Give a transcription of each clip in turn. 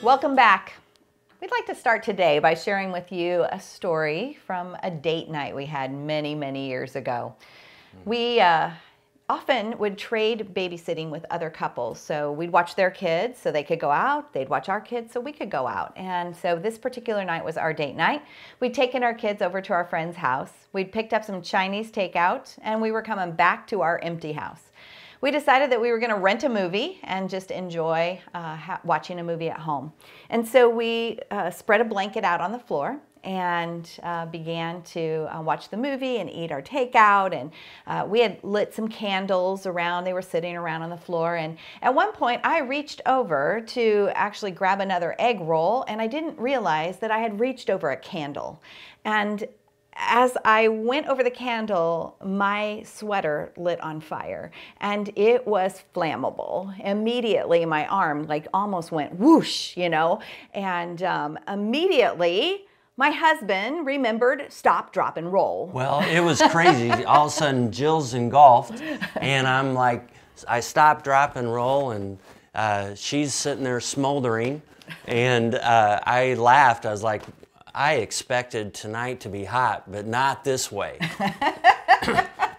Welcome back. We'd like to start today by sharing with you a story from a date night we had many, many years ago. We often would trade babysitting with other couples. So we'd watch their kids so they could go out, they'd watch our kids so we could go out. And so this particular night was our date night. We'd taken our kids over to our friend's house. We'd picked up some Chinese takeout and we were coming back to our empty house. We decided that we were going to rent a movie and just enjoy watching a movie at home. And so we spread a blanket out on the floor and began to watch the movie and eat our takeout. And we had lit some candles around. They were sitting around on the floor. And at one point, I reached over to actually grab another egg roll, and I didn't realize that I had reached over a candle. And as I went over the candle, my sweater lit on fire and it was flammable. Immediately my arm almost went whoosh, and immediately my husband remembered stop, drop, and roll. Well, it was crazy. All of a sudden Jill's engulfed and I'm like, I stop, drop, and roll, and she's sitting there smoldering, and I laughed. I was like, I expected tonight to be hot, but not this way.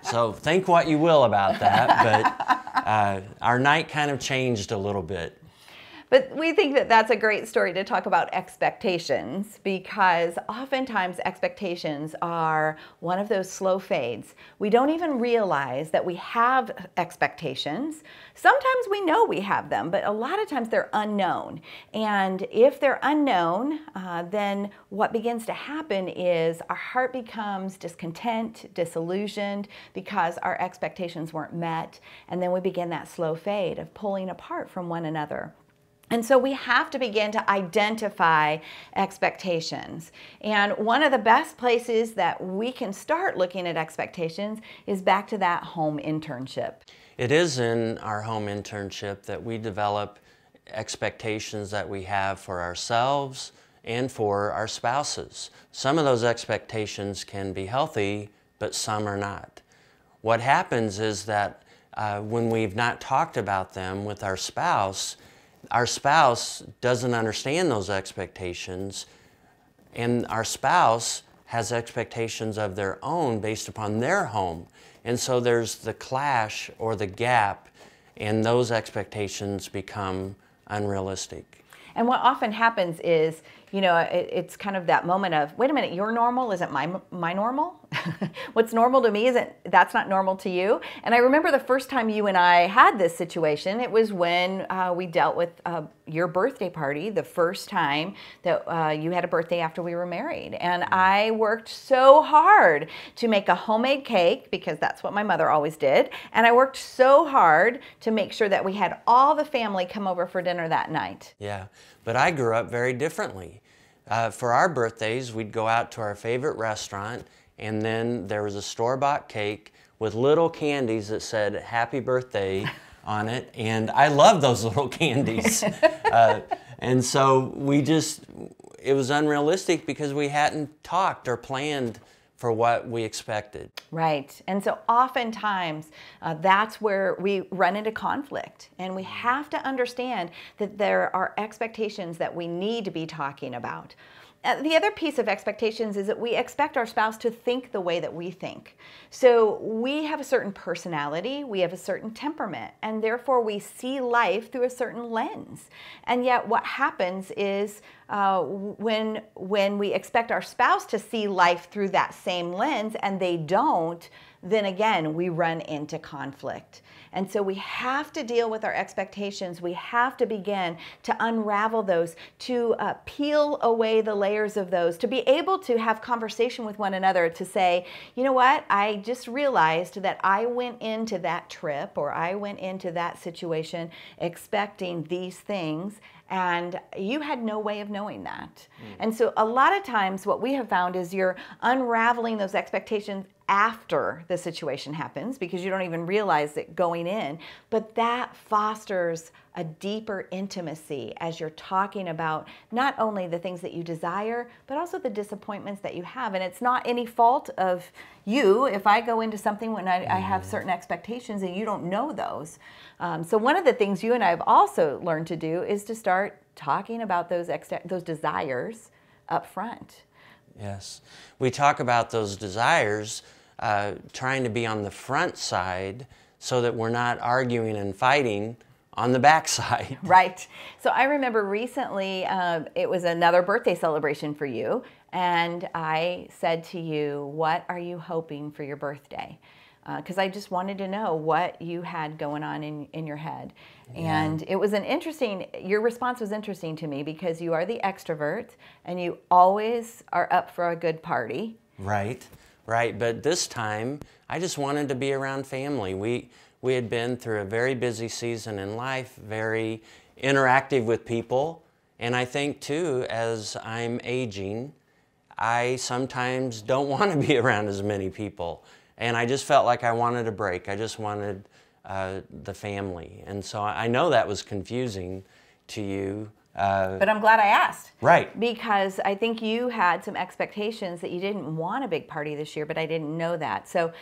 So think what you will about that, but our night kind of changed a little bit. But we think that that's a great story to talk about expectations, because oftentimes expectations are one of those slow fades. We don't even realize that we have expectations. Sometimes we know we have them, but a lot of times they're unknown. And if they're unknown, then what begins to happen is our heart becomes discontent, disillusioned, because our expectations weren't met. And then we begin that slow fade of pulling apart from one another. And so we have to begin to identify expectations. And one of the best places that we can start looking at expectations is back to that home internship. It is in our home internship that we develop expectations that we have for ourselves and for our spouses. Some of those expectations can be healthy, but some are not. What happens is that when we've not talked about them with our spouse doesn't understand those expectations, and our spouse has expectations of their own based upon their home. And so there's the clash or the gap, and those expectations become unrealistic. And what often happens is, it's kind of that moment of, wait a minute, your normal isn't my normal? What's normal to me that's not normal to you. And I remember the first time you and I had this situation, it was when we dealt with your birthday party, the first time that you had a birthday after we were married. And I worked so hard to make a homemade cake, because that's what my mother always did. And I worked so hard to make sure that we had all the family come over for dinner that night. Yeah, but I grew up very differently. For our birthdays, we'd go out to our favorite restaurant, and then there was a store-bought cake with little candies that said happy birthday on it, and I love those little candies. And so it was unrealistic because we hadn't talked or planned for what we expected. Right. And so oftentimes that's where we run into conflict, and we have to understand that there are expectations that we need to be talking about. The other piece of expectations is that we expect our spouse to think the way that we think. So we have a certain personality, we have a certain temperament, and therefore we see life through a certain lens. And yet what happens is when we expect our spouse to see life through that same lens and they don't, then again, we run into conflict. And so we have to deal with our expectations. We have to begin to unravel those, to peel away the layers of those, to be able to have conversation with one another, to say, you know what, I just realized that I went into that trip or I went into that situation expecting these things, and you had no way of knowing that. And so a lot of times what we have found is you're unraveling those expectations after the situation happens, because you don't even realize it going in, but that fosters a deeper intimacy as you're talking about not only the things that you desire, but also the disappointments that you have. And it's not any fault of you if I go into something when I have certain expectations and you don't know those. So one of the things you and I have also learned to do is to start talking about those desires up front. Yes. We talk about those desires, trying to be on the front side so that we're not arguing and fighting on the backside. Right. So I remember recently, it was another birthday celebration for you, and I said to you, what are you hoping for your birthday? Because I just wanted to know what you had going on in your head. Yeah. And it was your response was interesting to me because you are the extrovert and you always are up for a good party. Right, right. But this time, I just wanted to be around family. We had been through a very busy season in life, very interactive with people. And I think too, as I'm aging, I sometimes don't want to be around as many people. And I just felt like I wanted a break. I just wanted the family. And so I know that was confusing to you. But I'm glad I asked. Right. Because I think you had some expectations that you didn't want a big party this year, but I didn't know that. So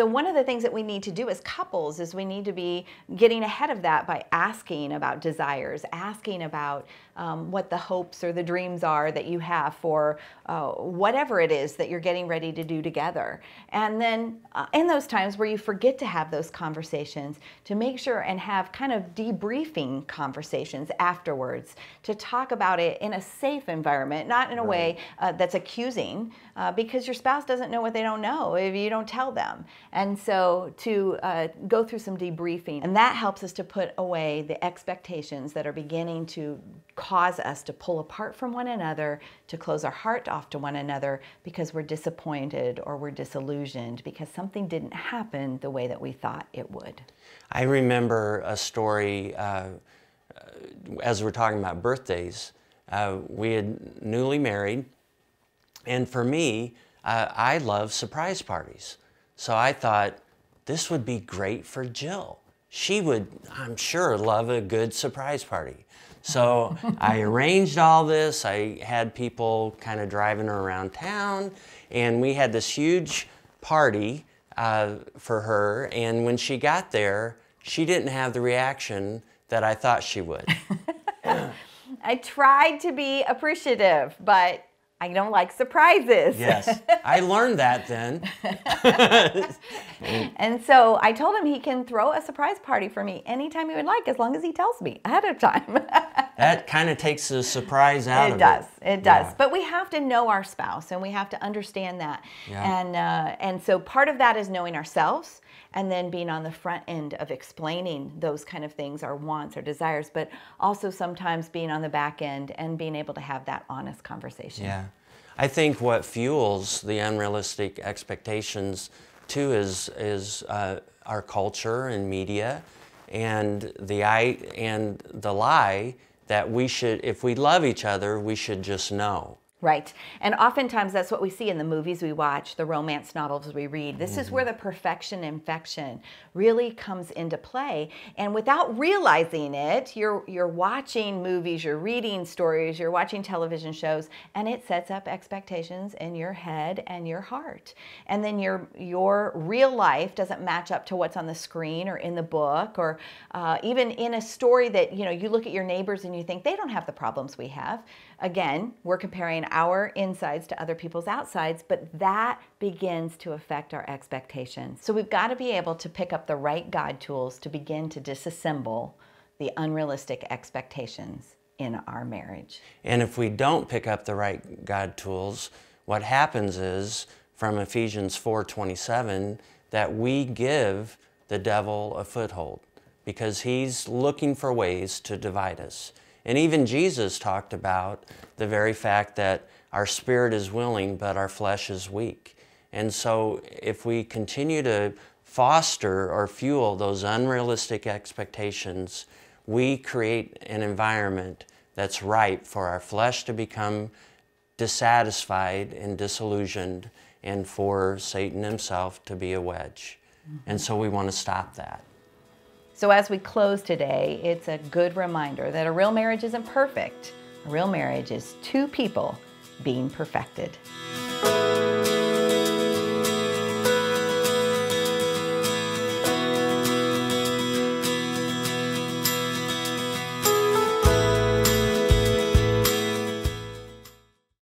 one of the things that we need to do as couples is we need to be getting ahead of that by asking about desires, asking about what the hopes or the dreams are that you have for whatever it is that you're getting ready to do together. And then in those times where you forget to have those conversations, to make sure and have kind of debriefing conversations afterwards, to talk about it in a safe environment, not in a way that's accusing, because your spouse doesn't know what they don't know if you don't tell them. And so to go through some debriefing, and that helps us to put away the expectations that are beginning to cause us to pull apart from one another, to close our heart off to one another because we're disappointed or we're disillusioned because something didn't happen the way that we thought it would. I remember a story, as we're talking about birthdays, we had newly married, and for me, I love surprise parties. So I thought this would be great for Jill. She would, I'm sure, love a good surprise party. So I arranged all this. I had people kind of driving her around town, and we had this huge party for her. And when she got there, she didn't have the reaction that I thought she would. I tried to be appreciative, but I don't like surprises. Yes, I learned that then. And so I told him he can throw a surprise party for me anytime he would like, as long as he tells me ahead of time. That kind of takes the surprise out of it. It does. Yeah. But we have to know our spouse, and we have to understand that. Yeah. And so part of that is knowing ourselves, and then being on the front end of explaining those kind of things, our wants, our desires, but also sometimes being on the back end and being able to have that honest conversation. Yeah. I think what fuels the unrealistic expectations too is our culture and media, and the lie that we should, if we love each other, we should just know. Right. And oftentimes that's what we see in the movies we watch, the romance novels we read. This is where the perfection infection really comes into play. And without realizing it, you're watching movies, you're reading stories, you're watching television shows, and it sets up expectations in your head and your heart. And then your real life doesn't match up to what's on the screen or in the book, or even in a story that, you look at your neighbors and you think they don't have the problems we have. Again, we're comparing our insides to other people's outsides, but that begins to affect our expectations. So we've got to be able to pick up the right God tools to begin to disassemble the unrealistic expectations in our marriage. And if we don't pick up the right God tools, what happens is, from Ephesians 4:27, that we give the devil a foothold because he's looking for ways to divide us. And even Jesus talked about the very fact that our spirit is willing, but our flesh is weak. And so if we continue to foster or fuel those unrealistic expectations, we create an environment that's ripe for our flesh to become dissatisfied and disillusioned, and for Satan himself to be a wedge. And so we want to stop that. So as we close today, it's a good reminder that a real marriage isn't perfect. A real marriage is two people being perfected.